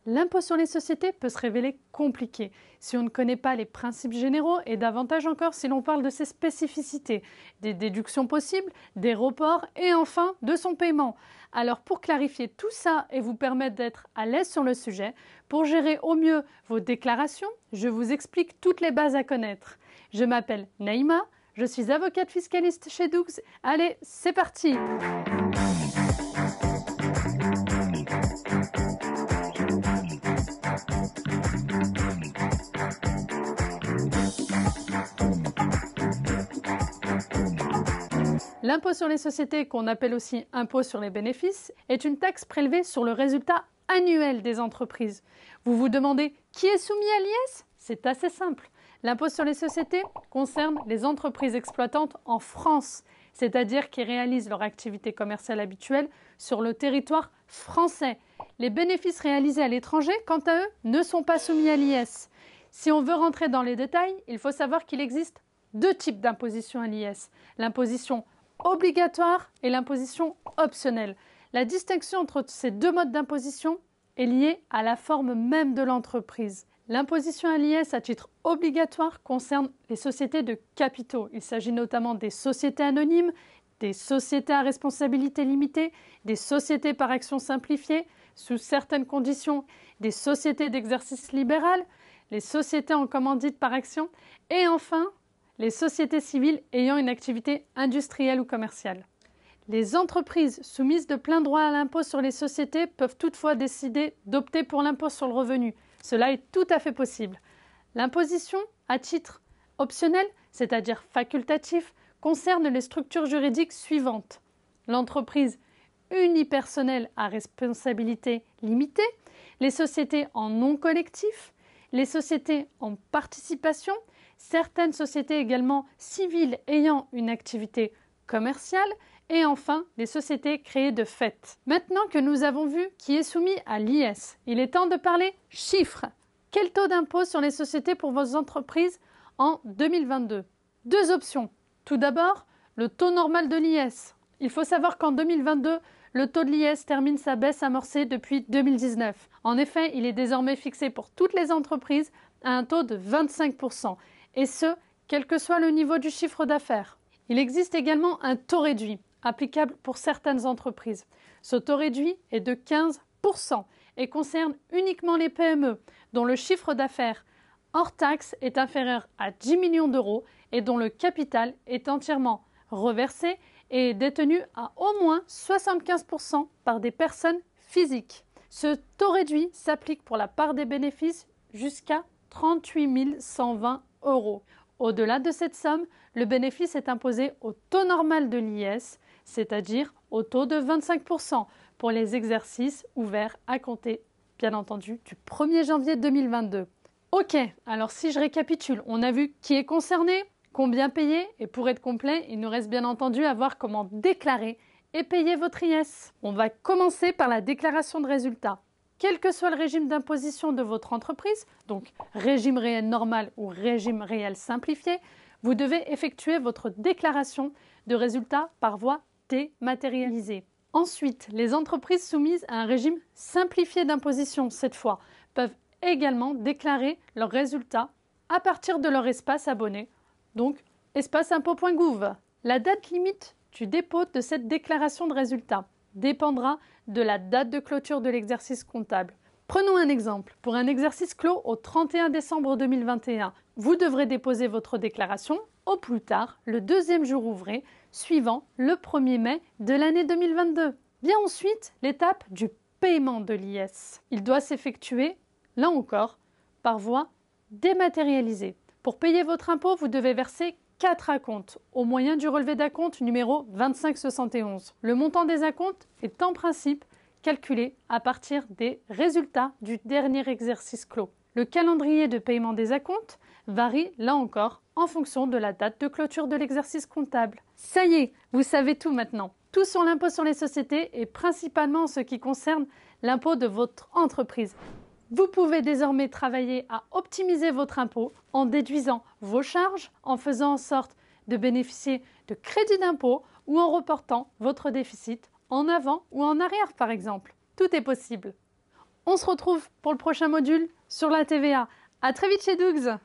L'impôt sur les sociétés peut se révéler compliqué si on ne connaît pas les principes généraux et davantage encore si l'on parle de ses spécificités, des déductions possibles, des reports et enfin de son paiement. Alors pour clarifier tout ça et vous permettre d'être à l'aise sur le sujet, pour gérer au mieux vos déclarations, je vous explique toutes les bases à connaître. Je m'appelle Naïma, je suis avocate fiscaliste chez Doux. Allez, c'est parti! L'impôt sur les sociétés, qu'on appelle aussi impôt sur les bénéfices, est une taxe prélevée sur le résultat annuel des entreprises. Vous vous demandez qui est soumis à l'IS? C'est assez simple. L'impôt sur les sociétés concerne les entreprises exploitantes en France, c'est-à-dire qui réalisent leur activité commerciale habituelle sur le territoire français. Les bénéfices réalisés à l'étranger, quant à eux, ne sont pas soumis à l'IS. Si on veut rentrer dans les détails, il faut savoir qu'il existe deux types d'imposition à l'IS. L'imposition obligatoire et l'imposition optionnelle. La distinction entre ces deux modes d'imposition est liée à la forme même de l'entreprise. L'imposition à l'IS à titre obligatoire concerne les sociétés de capitaux. Il s'agit notamment des sociétés anonymes, des sociétés à responsabilité limitée, des sociétés par action simplifiée, sous certaines conditions, des sociétés d'exercice libéral, les sociétés en commandite par action et enfin les sociétés civiles ayant une activité industrielle ou commerciale. Les entreprises soumises de plein droit à l'impôt sur les sociétés peuvent toutefois décider d'opter pour l'impôt sur le revenu. Cela est tout à fait possible. L'imposition à titre optionnel, c'est-à-dire facultatif, concerne les structures juridiques suivantes. L'entreprise unipersonnelle à responsabilité limitée, les sociétés en non collectif, les sociétés en participation, certaines sociétés également civiles ayant une activité commerciale et enfin les sociétés créées de fait. Maintenant que nous avons vu qui est soumis à l'IS, il est temps de parler chiffres. Quel taux d'impôt sur les sociétés pour vos entreprises en 2022? Deux options. Tout d'abord, le taux normal de l'IS. Il faut savoir qu'en 2022, le taux de l'IS termine sa baisse amorcée depuis 2019. En effet, il est désormais fixé pour toutes les entreprises à un taux de 25%. Et ce, quel que soit le niveau du chiffre d'affaires. Il existe également un taux réduit, applicable pour certaines entreprises. Ce taux réduit est de 15% et concerne uniquement les PME, dont le chiffre d'affaires hors taxe est inférieur à 10 millions d'euros et dont le capital est entièrement reversé et est détenu à au moins 75% par des personnes physiques. Ce taux réduit s'applique pour la part des bénéfices jusqu'à 38 120 €. Au-delà de cette somme, le bénéfice est imposé au taux normal de l'IS, c'est-à-dire au taux de 25% pour les exercices ouverts à compter, bien entendu, du 1er janvier 2022. Ok, alors si je récapitule, on a vu qui est concerné, combien payer, et pour être complet, il nous reste bien entendu à voir comment déclarer et payer votre IS. On va commencer par la déclaration de résultats. Quel que soit le régime d'imposition de votre entreprise, donc régime réel normal ou régime réel simplifié, vous devez effectuer votre déclaration de résultats par voie dématérialisée. Ensuite, les entreprises soumises à un régime simplifié d'imposition, cette fois, peuvent également déclarer leurs résultats à partir de leur espace abonné, donc espaceimpôt.gouv. La date limite du dépôt de cette déclaration de résultats dépendra de la date de clôture de l'exercice comptable. Prenons un exemple. Pour un exercice clos au 31 décembre 2021, vous devrez déposer votre déclaration au plus tard le deuxième jour ouvré suivant le 1er mai de l'année 2022. Vient ensuite l'étape du paiement de l'IS. Il doit s'effectuer, là encore, par voie dématérialisée. Pour payer votre impôt, vous devez verser 4 acomptes au moyen du relevé d'acompte numéro 2571. Le montant des acomptes est en principe calculé à partir des résultats du dernier exercice clos. Le calendrier de paiement des acomptes varie, là encore, en fonction de la date de clôture de l'exercice comptable. Ça y est, vous savez tout maintenant. Tout sur l'impôt sur les sociétés et principalement ce qui concerne l'impôt de votre entreprise. Vous pouvez désormais travailler à optimiser votre impôt en déduisant vos charges, en faisant en sorte de bénéficier de crédits d'impôt ou en reportant votre déficit en avant ou en arrière par exemple. Tout est possible. On se retrouve pour le prochain module sur la TVA. À très vite chez Dougs.